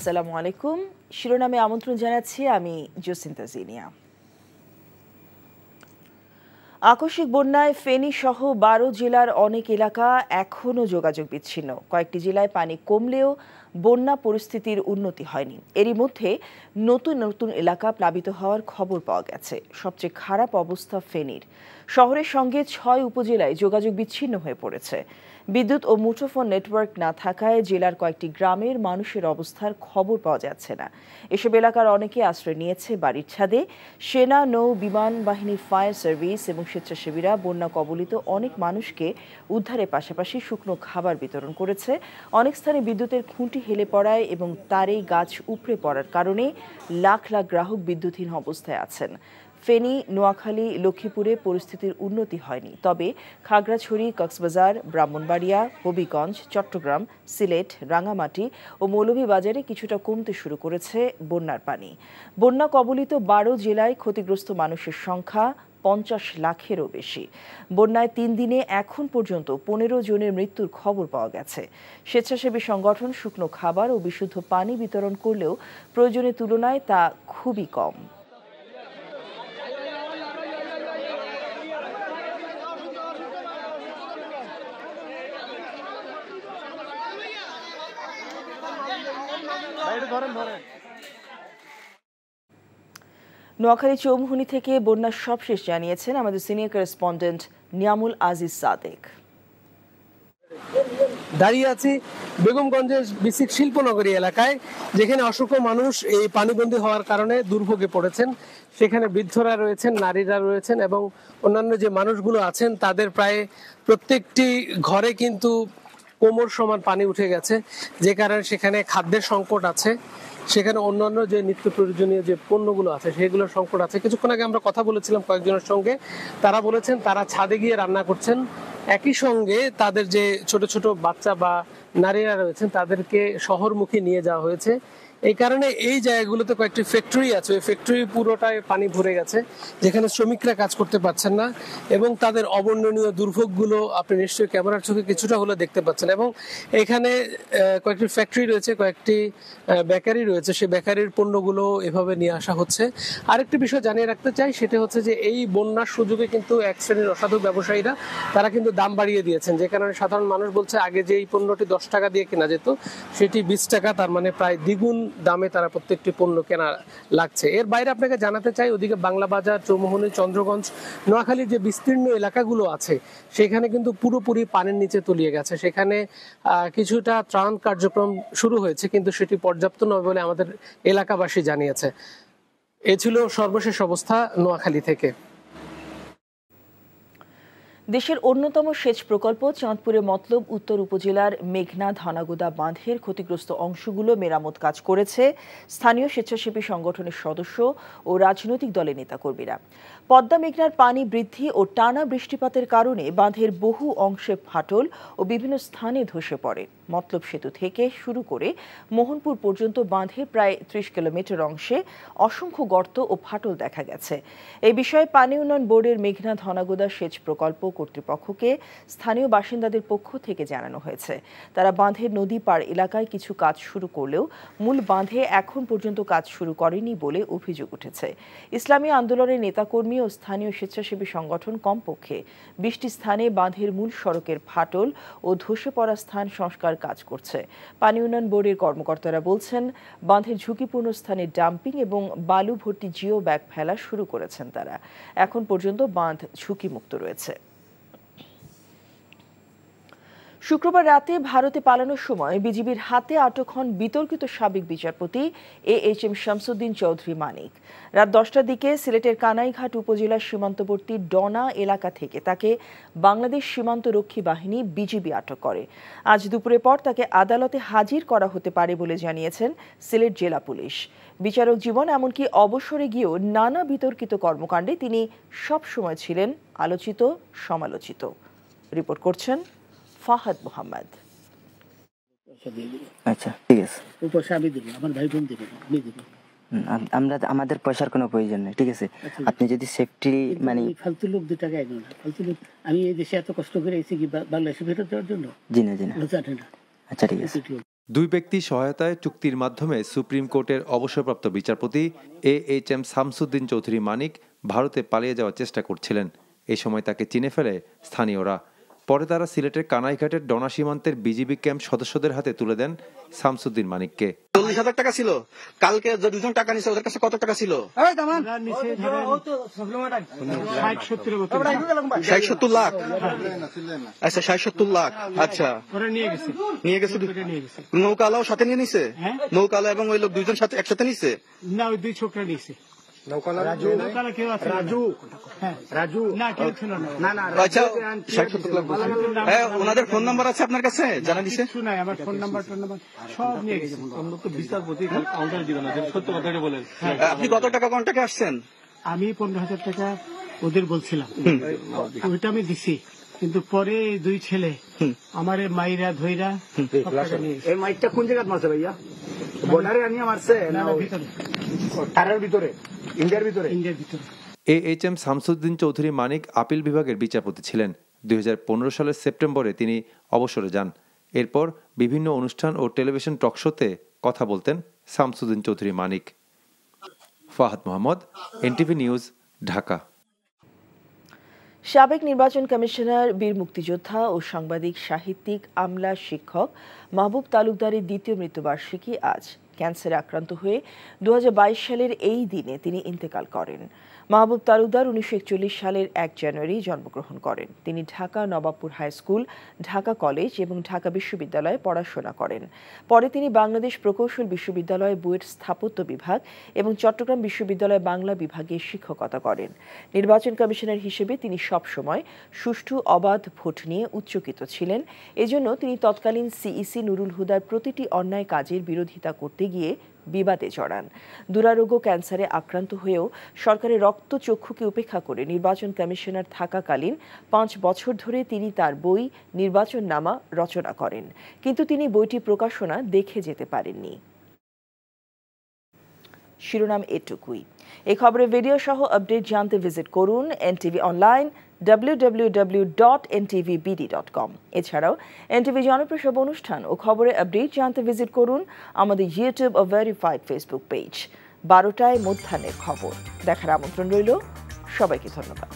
আসসালামু আলাইকুম। শিরোনামে আমন্ত্রণ জানাচ্ছি আমি জসিন্তা জিনিয়া। আকস্মিক বন্যায় ফেনী সহ ১২ জেলার অনেক এলাকা এখনও যোগাযোগ বিচ্ছিন্ন। কয়েকটি জেলায় পানি কমলেও বন্যা পরিস্থিতির উন্নতি হয়নি। এরই মধ্যে নতুন নতুন এলাকা প্লাবিত হওয়ার খবর পাওয়া গেছে। সবচেয়ে খারাপ অবস্থা ফেনীর। শহরের সঙ্গে ৬ উপজেলায় যোগাযোগ বিচ্ছিন্ন হয়ে পড়েছে। বিদ্যুৎ ও মুঠোফোন নেটওয়ার্ক না থাকায় জেলার কয়েকটি গ্রামের মানুষের অবস্থার খবর পাওয়া যাচ্ছে না। এসব এলাকার অনেকে আশ্রয় নিয়েছে বাড়ির ছাদে। সেনা, নৌ, বিমান বাহিনী, ফায়ার সার্ভিস এবং স্বেচ্ছাসেবীরা বন্যা কবলিত অনেক মানুষকে উদ্ধারের পাশাপাশি শুকনো খাবার বিতরণ করেছে। অনেক স্থানে বিদ্যুতের খুঁটি হেলে পড়ায় এবং তারেই গাছ উপড়ে পড়ার কারণে লাখ লাখ গ্রাহক বিদ্যুৎহীন অবস্থায় আছেন। ফেনী, নোয়াখালী, লক্ষ্মীপুরে পরিস্থিতির উন্নতি হয়নি, তবে খাগড়াছড়ি, কক্সবাজার, ব্রাহ্মণবাড়িয়া, হবিগঞ্জ, চট্টগ্রাম, সিলেট, রাঙামাটি ও মৌলভীবাজারে কিছুটা কমতে শুরু করেছে বন্যার পানি। বন্যা কবলিত ১২ জেলায় ক্ষতিগ্রস্ত মানুষের সংখ্যা ৫০ লাখেরও বেশি। বন্যায় ৩ দিনে এখন পর্যন্ত ১৫ জনের মৃত্যুর খবর পাওয়া গেছে। স্বেচ্ছাসেবী সংগঠন শুকনো খাবার ও বিশুদ্ধ পানি বিতরণ করলেও প্রয়োজনের তুলনায় তা খুবই কম। নোয়াখালী চৌমুহনী থেকে বন্যার সবশেষ জানিয়েছেন আমাদের সিনিয়র করেসপন্ডেন্ট নিয়ামুল আজিজ সাদেক। দাঁড়িয়ে আছি বেগমগঞ্জের বিসিক শিল্পনগরী এলাকায়, যেখানে অসংখ্য মানুষ এই পানিবন্দী হওয়ার কারণে দুর্ভোগে পড়েছেন। সেখানে বৃদ্ধরা রয়েছেন, নারীরা রয়েছেন এবং অন্যান্য যে মানুষগুলো আছেন তাদের প্রায় প্রত্যেকটি ঘরে কিন্তু কোমর সমান পানি উঠে গেছে, যে কারণে সেখানে খাদ্যের সংকট আছে। সেখানে অন্যান্য যে নিত্য প্রয়োজনীয় যে পণ্যগুলো আছে সেগুলোর সংকট আছে। কিছুক্ষণ আগে আমরা কথা বলেছিলাম কয়েকজনের সঙ্গে, তারা বলেছেন তারা ছাদে গিয়ে রান্না করছেন। একই সঙ্গে তাদের যে ছোট ছোট বাচ্চা বা নারীরা রয়েছেন তাদেরকে শহরমুখী নিয়ে যাওয়া হয়েছে। এই কারণে এই জায়গাগুলোতে কয়েকটি ফ্যাক্টরি আছে, ওই ফ্যাক্টরি পুরোটাই পানি ভরে গেছে, যেখানে শ্রমিকরা কাজ করতে পারছেন না এবং তাদের অবর্ণনীয় দুর্ভোগগুলো আপনি নিশ্চয়ই ক্যামেরার চোখে কিছুটা হলে দেখতে পাচ্ছেন। এবং এখানে কয়েকটি ফ্যাক্টরি রয়েছে, কয়েকটি বেকারি রয়েছে, সেই বেকারির পণ্যগুলো এভাবে নিয়ে আসা হচ্ছে। আরেকটি বিষয় জানিয়ে রাখতে চাই, সেটা হচ্ছে যে এই বন্যার সুযোগে কিন্তু এক শ্রেণীর অসাধু ব্যবসায়ীরা তারা কিন্তু দাম বাড়িয়ে দিয়েছেন, যে কারণে সাধারণ মানুষ বলছে আগে যে এই পণ্যটি 10 টাকা দিয়ে কেনা যেত সেটি 20 টাকা, তার মানে প্রায় দ্বিগুণ দামে তারা প্রত্যেকটি পণ্য কেনা লাগছে। এর বাইরে আপনাকে জানাতে চাই, ওদিকে বাংলা বাজার, চৌমুহনী, চন্দ্রগঞ্জ, নোয়াখালীর যে বিস্তীর্ণ এলাকাগুলো আছে সেখানে কিন্তু পুরোপুরি পানির নিচে তলিয়ে গেছে। সেখানে কিছুটা ত্রাণ কার্যক্রম শুরু হয়েছে, কিন্তু সেটি পর্যাপ্ত নয় বলে আমাদের এলাকাবাসী জানিয়েছে। এ ছিল সর্বশেষ অবস্থা নোয়াখালী থেকে। দেশের অন্যতম সেচ প্রকল্প চাঁদপুরে মতলব উত্তর উপজেলার মেঘনা ধনাগুদা বাঁধের ক্ষতিগ্রস্ত অংশগুলো মেরামত কাজ করেছে স্থানীয় স্বেচ্ছাসেবী সংগঠনের সদস্য ও রাজনৈতিক দলের নেতাকর্মীরা। পদ্মা মেঘনার পানি বৃদ্ধি ও টানা বৃষ্টিপাতের কারণে বাঁধের বহু অংশে ফাটল ও বিভিন্ন স্থানে ধসে পড়ে। মতলব সেতু থেকে শুরু করে মোহনপুর পর্যন্ত বাঁধের প্রায় 30 কিলোমিটার অংশে অসংখ্য গর্ত ও ফাটল দেখা গেছে। এই বিষয়ে পানি উন্নয়ন বোর্ডের মেঘনা ধনাগুদা সেচ প্রকল্প কর্তৃপক্ষকে স্থানীয় বাসিন্দাদের পক্ষ থেকে জানানো হয়েছে। তারা বাঁধের নদী পার এলাকায় কিছু কাজ শুরু করলেও মূল বাঁধে এখন পর্যন্ত কাজ শুরু করেনি বলে অভিযোগ উঠেছে। ইসলামী আন্দোলনের নেতাকর্মী ও স্থানীয় স্বেচ্ছাসেবী সংগঠন কমপক্ষে 20টি স্থানে বাঁধের মূল সড়কের ফাটল ও ধসে পড়া স্থান সংস্কার কাজ করছে। পানি উন্নয়ন বোর্ডের কর্মকর্তারা বলছেন, বাঁধের ঝুঁকিপূর্ণ স্থানে ডাম্পিং এবং বালু ভর্তি জিও ব্যাগ ফেলা শুরু করেছেন তারা। এখন পর্যন্ত বাঁধ ঝুঁকিমুক্ত রয়েছে। শুক্রবার রাতে ভারতে পালানোর সময় বিজিবির হাতে আটক হন বিতর্কিত সাবেক বিচারপতি AHM শামসুদ্দিন চৌধুরী মানিক। রাত 10টার দিকে সিলেটের কানাইঘাট উপজেলার সীমান্তবর্তী ডনা এলাকা থেকে তাকে বাংলাদেশ সীমান্ত রক্ষী বাহিনী বিজিবি আটক করে। আজ দুপুরের পর তাকে আদালতে হাজির করা হতে পারে বলে জানিয়েছেন সিলেট জেলা পুলিশ। বিচারক জীবন এমনকি অবসরে গিয়েও নানা বিতর্কিত কর্মকাণ্ডে তিনি সবসময় ছিলেন আলোচিত, সমালোচিত। রিপোর্ট করছেন ফাহাদ মোহাম্মদ। আচ্ছা, ঠিক আছে। পয়সা আমি দেব, আমার ভাই বোন দেবে, আমি দেব। আমাদের পয়সার কোনো প্রয়োজন নেই, ঠিক আছে। আপনি যদি সেফটি মানে ফালতু লোক 2 টাকা এগো না, ফালতু লোক। আমি এই দেশে এত কষ্ট করে এসেছি কি বাংলাদেশে ফেরত দেওয়ার জন্য? জি না, জানে না। আচ্ছা, ঠিক আছে। দুই ব্যক্তি সহায়তায় চুক্তির মাধ্যমে সুপ্রিম কোর্টের অবসরপ্রাপ্ত বিচারপতি AHM শামসুদ্দিন চৌধুরী মানিক ভারতে পালিয়ে যাওয়ার চেষ্টা করছিলেন। এই সময় তাকে চিনে ফেলে স্থানীয়রা। পরে তারা সিলেটের কানাইঘাটের ডনা সীমান্তের বিজিবি ক্যাম্প সদস্যদের হাতে তুলে দেন শামসুদ্দিন মানিককে। 40,000 টাকা ছিল। কালকে যে দুজন টাকা নিছে ওদের কাছে কত টাকা ছিল? 60-70 লাখ। আচ্ছা 60-70 লাখ। আচ্ছা নিয়ে গেছে। নৌকালাও সাথে নিয়ে নিছে? নৌকালা এবং ওই লোক দুইজন সাথে একসাথে নিছে? না, ওই দুই ছোকরা নিছে। ওনাদের ফোন নাম্বার আছে আপনার কাছে? জানা দিছে? আমার ফোন নাম্বার সব নিয়ে গেছে। আপনি কত টাকা কন্টাক্টে আসছেন? আমি 15,000 টাকা ওদের বলছিলাম, ওইটা আমি দিছি। কিন্তু পরে এই দুই ছেলে আমার মাইরা ধইরা এই মাইকটা কোন জায়গায় মারছে ভাইয়া? বর্ডারে আনিয়ে মারছে না ভিতরে? তারের ভিতরে, ইন্ডিয়ার ভিতরে? ইন্ডিয়ার ভিতরে। AHM শামসুদ্দিন চৌধুরী মানিক আপিল বিভাগের বিচারপতি ছিলেন। 2015 সালের সেপ্টেম্বরে তিনি অবসরে যান। এরপর বিভিন্ন অনুষ্ঠান ও টেলিভিশন টকশোতে কথা বলতেন শামসুদ্দিন চৌধুরী মানিক। Fahad Mohammad, NTV news, Dhaka. সাবেক নির্বাচন কমিশনার, বীর মুক্তিযোদ্ধা ও সাংবাদিক, সাহিত্যিক, আমলা, শিক্ষক মাহবুব তালুকদারের দ্বিতীয় মৃত্যুবার্ষিকী আজ। ক্যান্সারে আক্রান্ত হয়ে 2022 সালের এই দিনে তিনি ইন্তেকাল করেন। মাহবুব তালুকদার 1941 সালের 1 জানুয়ারি জন্মগ্রহণ করেন। তিনি Dhaka Nawabpur high school, Dhaka college এবং ঢাকা বিশ্ববিদ্যালয়ে পড়াশোনা করেন। পরে তিনি বাংলাদেশ প্রকৌশল বিশ্ববিদ্যালয়ে বুয়েট স্থাপত্য বিভাগ এবং চট্টগ্রাম বিশ্ববিদ্যালয় বাংলা বিভাগে শিক্ষকতা করেন। নির্বাচন কমিশনার হিসেবে তিনি সবসময় সুষ্ঠু অবাধ ভোট নিয়ে উচ্চকিত ছিলেন। এজন্য তিনি তৎকালীন সিইসি নুরুল হুদার প্রতিটি অন্যায় কাজের বিরোধিতা করতে গিয়ে বিবাদে জড়ান। দুরারোগ্য ক্যান্সারে আক্রান্ত হয়েও সরকারের রক্তচক্ষুকে উপেক্ষা করে নির্বাচন কমিশনার থাকাকালীন 5 বছর ধরে তিনি তার বই নির্বাচননামা রচনা করেন, কিন্তু তিনি বইটি প্রকাশনা দেখে যেতে পারেননি। শিরোনাম এটুকুই। এই খবরের ভিডিও সহ আপডেট জানতে ভিজিট করুন NTV অনলাইন www.ntvbd.com। এছাড়াও NTV জনপ্রিয় সব অনুষ্ঠান ও খবরের আপডেট জানতে ভিজিট করুন আমাদের ইউটিউব ও ভেরিফাইড ফেসবুক পেজ। 12টায় মধ্যাহ্নের খবর দেখার আমন্ত্রণ রইল। সবাইকে ধন্যবাদ।